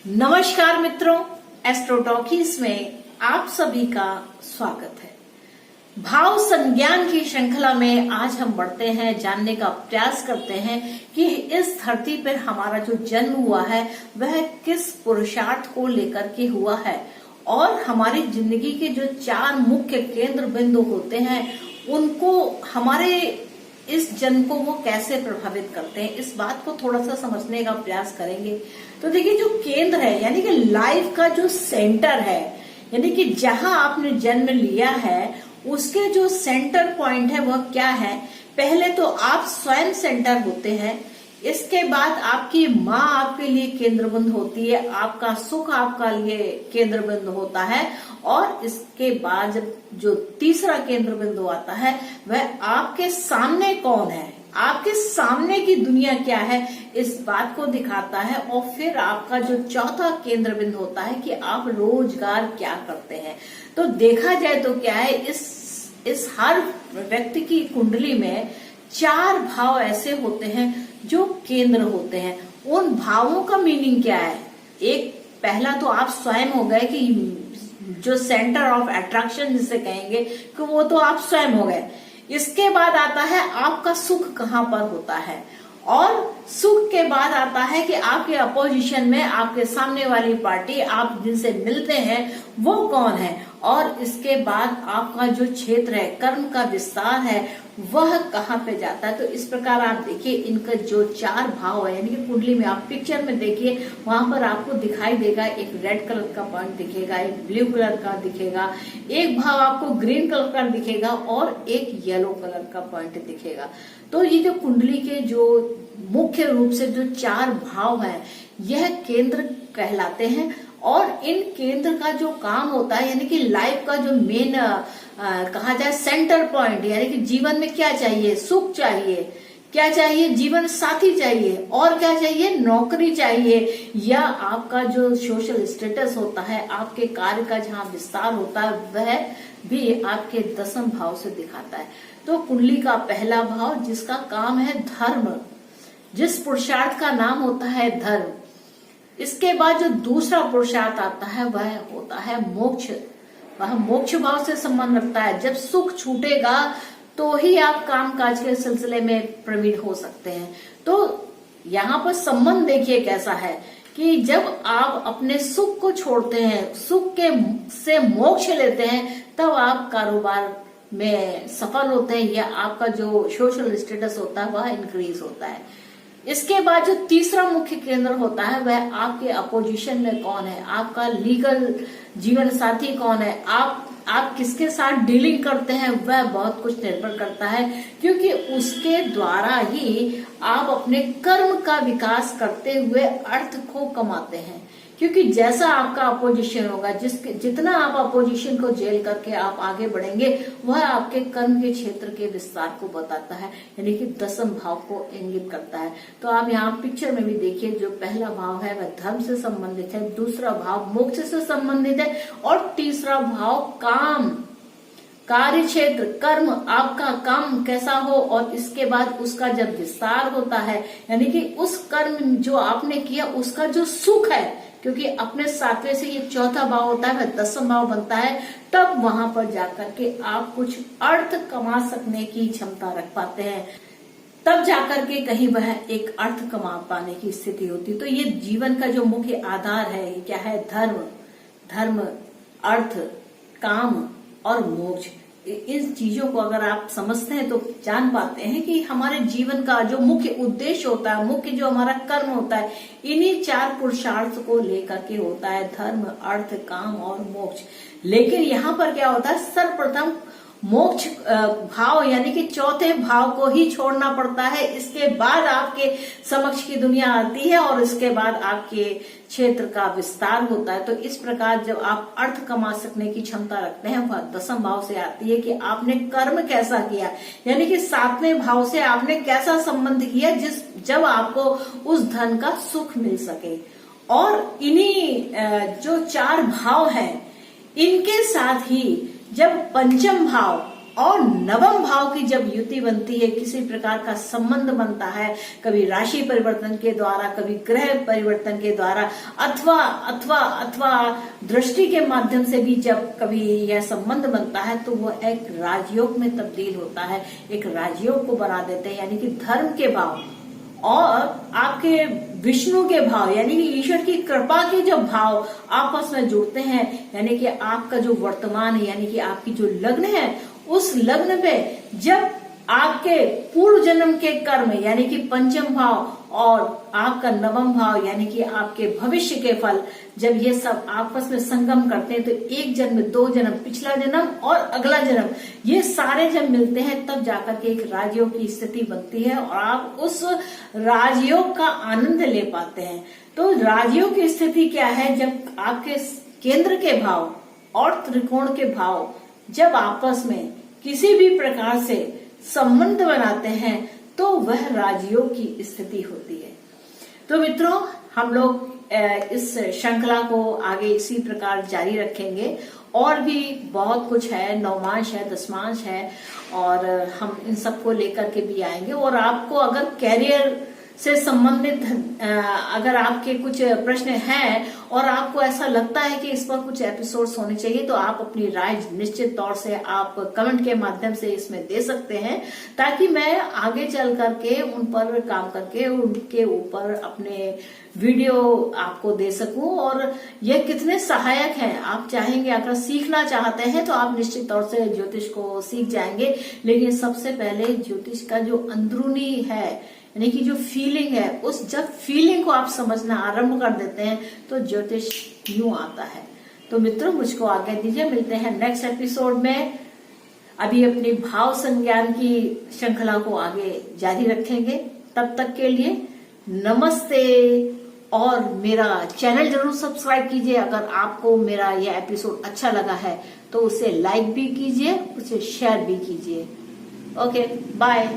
नमस्कार मित्रों, astro talkies में आप सभी का स्वागत है। भाव संज्ञान की श्रृंखला में आज हम बढ़ते हैं, जानने का प्रयास करते हैं कि इस धरती पर हमारा जो जन्म हुआ है वह किस पुरुषार्थ को लेकर के हुआ है और हमारी जिंदगी के जो 4 मुख्य केंद्र बिंदु होते हैं उनको हमारे इस जन्म को वो कैसे प्रभावित करते हैं, इस बात को थोड़ा सा समझने का प्रयास करेंगे। तो देखिए, जो केंद्र है यानी कि लाइफ का जो सेंटर है, यानी कि जहां आपने जन्म लिया है उसके जो सेंटर पॉइंट है वह क्या है। पहले तो आप स्वयं सेंटर होते हैं, इसके बाद आपकी माँ आपके लिए केंद्र बिंदु होती है, आपका सुख आपका लिए केंद्र बिंदु होता है और इसके बाद जब जो तीसरा केंद्र बिंदु आता है वह आपके सामने कौन है, आपके सामने की दुनिया क्या है, इस बात को दिखाता है। और फिर आपका जो चौथा केंद्र बिंदु होता है कि आप रोजगार क्या करते हैं। तो देखा जाए तो क्या है, इस हर व्यक्ति की कुंडली में 4 भाव ऐसे होते हैं जो केंद्र होते हैं। उन भावों का मीनिंग क्या है? एक पहला तो आप स्वयं हो गए कि जो सेंटर ऑफ अट्रैक्शन जिसे कहेंगे कि वो तो आप स्वयं हो गए। इसके बाद आता है आपका सुख कहाँ पर होता है और सुख के बाद आता है कि आपके अपोजिशन में आपके सामने वाली पार्टी, आप जिनसे मिलते हैं वो कौन है। और इसके बाद आपका जो क्षेत्र है, कर्म का विस्तार है, वह कहाँ पे जाता है। तो इस प्रकार आप देखिए, इनका जो 4 भाव है यानी कि कुंडली में आप पिक्चर में देखिए, वहां पर आपको दिखाई देगा एक रेड कलर का पॉइंट दिखेगा, एक ब्लू कलर का दिखेगा, एक भाव आपको ग्रीन कलर का दिखेगा और एक येलो कलर का पॉइंट दिखेगा। तो ये जो कुंडली के जो मुख्य रूप से जो 4 भाव है यह केंद्र कहलाते हैं। और इन केंद्र का जो काम होता है यानी कि लाइफ का जो मेन कहा जाए सेंटर पॉइंट, यानी कि जीवन में क्या चाहिए, सुख चाहिए, क्या चाहिए, जीवन साथी चाहिए और क्या चाहिए, नौकरी चाहिए, या आपका जो सोशल स्टेटस होता है, आपके कार्य का जहाँ विस्तार होता है वह भी आपके 10वें भाव से दिखाता है। तो कुंडली का पहला भाव जिसका काम है धर्म, जिस पुरुषार्थ का नाम होता है धर्म। इसके बाद जो दूसरा पुरुषार्थ आता है वह होता है मोक्ष, वह मोक्ष भाव से संबंध रखता है। जब सुख छूटेगा तो ही आप काम काज के सिलसिले में प्रवीण हो सकते हैं। तो यहाँ पर संबंध देखिए कैसा है कि जब आप अपने सुख को छोड़ते हैं, सुख के से मोक्ष लेते हैं, तब आप कारोबार में सफल होते हैं या आपका जो सोशल स्टेटस होता है वह इंक्रीज होता है। इसके बाद जो तीसरा मुख्य केंद्र होता है वह आपके अपोजिशन में कौन है, आपका लीगल जीवन साथी कौन है, आप किसके साथ डीलिंग करते हैं, वह बहुत कुछ निर्भर करता है, क्योंकि उसके द्वारा ही आप अपने कर्म का विकास करते हुए अर्थ को कमाते हैं। क्योंकि जैसा आपका अपोजिशन होगा, जितना आप अपोजिशन को झेल करके आप आगे बढ़ेंगे, वह आपके कर्म के क्षेत्र के विस्तार को बताता है, यानी कि 10वें भाव को इंगित करता है। तो आप यहाँ पिक्चर में भी देखिए, जो पहला भाव है वह धर्म से संबंधित है, दूसरा भाव मोक्ष से संबंधित है और तीसरा भाव काम, कार्य क्षेत्र, कर्म, आपका काम कैसा हो और इसके बाद उसका जब विस्तार होता है, यानी कि उस कर्म जो आपने किया उसका जो सुख है, क्योंकि अपने 7वें से ये चौथा भाव होता है वह 10वां भाव बनता है, तब वहां पर जाकर के आप कुछ अर्थ कमा सकने की क्षमता रख पाते हैं, तब जाकर के कहीं वह एक अर्थ कमा पाने की स्थिति होती। तो ये जीवन का जो मुख्य आधार है क्या है, धर्म, अर्थ, काम और मोक्ष। इन चीजों को अगर आप समझते हैं तो जान पाते हैं कि हमारे जीवन का जो मुख्य उद्देश्य होता है, मुख्य जो हमारा कर्म होता है, इन्हीं 4 पुरुषार्थ को लेकर के होता है, धर्म, अर्थ, काम और मोक्ष। लेकिन यहाँ पर क्या होता है, सर्वप्रथम मोक्ष भाव यानी कि चौथे भाव को ही छोड़ना पड़ता है, इसके बाद आपके समक्ष की दुनिया आती है और इसके बाद आपके क्षेत्र का विस्तार होता है। तो इस प्रकार जब आप अर्थ कमा सकने की क्षमता रखते हैं वह 10वें भाव से आती है कि आपने कर्म कैसा किया, यानी कि 7वें भाव से आपने कैसा संबंध किया जब आपको उस धन का सुख मिल सके। और इन्हीं जो 4 भाव हैं इनके साथ ही जब 5वां भाव और नवम भाव की जब युति बनती है, किसी प्रकार का संबंध बनता है, कभी राशि परिवर्तन के द्वारा, कभी ग्रह परिवर्तन के द्वारा, अथवा अथवा अथवा दृष्टि के माध्यम से भी जब कभी यह संबंध बनता है, तो वो एक राजयोग में तब्दील होता है, एक राजयोग को बना देते हैं। यानी कि धर्म के भाव और आपके विष्णु के भाव, यानी कि ईश्वर की कृपा के जो भाव आपस में जुड़ते हैं, यानी कि आपका जो वर्तमान है, यानी कि आपकी जो लग्न है, उस लग्न पे जब आपके पूर्व जन्म के कर्म यानी कि पंचम भाव और आपका नवम भाव यानी कि आपके भविष्य के फल, जब ये सब आपस में संगम करते हैं, तो एक जन्म, दो जन्म, पिछला जन्म और अगला जन्म, ये सारे जब मिलते हैं, तब जाकर के एक राजयोग की स्थिति बनती है और आप उस राजयोग का आनंद ले पाते हैं। तो राजयोग की स्थिति क्या है? जब आपके केंद्र के भाव और त्रिकोण के भाव जब आपस में किसी भी प्रकार से संबंध बनाते हैं, तो वह राजयोग की स्थिति होती है। तो मित्रों, हम लोग इस श्रृंखला को आगे इसी प्रकार जारी रखेंगे। और भी बहुत कुछ है, नवमांश है, दशमांश है, और हम इन सबको लेकर के भी आएंगे। और आपको अगर कैरियर से संबंधित अगर आपके कुछ प्रश्न हैं और आपको ऐसा लगता है कि इस पर कुछ एपिसोड्स होने चाहिए, तो आप अपनी राय निश्चित तौर से आप कमेंट के माध्यम से इसमें दे सकते हैं, ताकि मैं आगे चल करके उन पर काम करके उनके ऊपर अपने वीडियो आपको दे सकूं। और यह कितने सहायक हैं, आप चाहेंगे, अगर सीखना चाहते हैं तो आप निश्चित तौर से ज्योतिष को सीख जाएंगे। लेकिन सबसे पहले ज्योतिष का जो अंदरूनी है, यानी कि जो फीलिंग है, उस जब फीलिंग को आप समझना आरंभ कर देते हैं, तो ज्योतिष यूं आता है। तो मित्रों, मुझको आज्ञा दीजिए, मिलते हैं नेक्स्ट एपिसोड में। अभी अपनी भाव संज्ञान की श्रृंखला को आगे जारी रखेंगे। तब तक के लिए नमस्ते। और मेरा चैनल जरूर सब्सक्राइब कीजिए। अगर आपको मेरा यह एपिसोड अच्छा लगा है तो उसे लाइक भी कीजिए, उसे शेयर भी कीजिए। Okay, bye.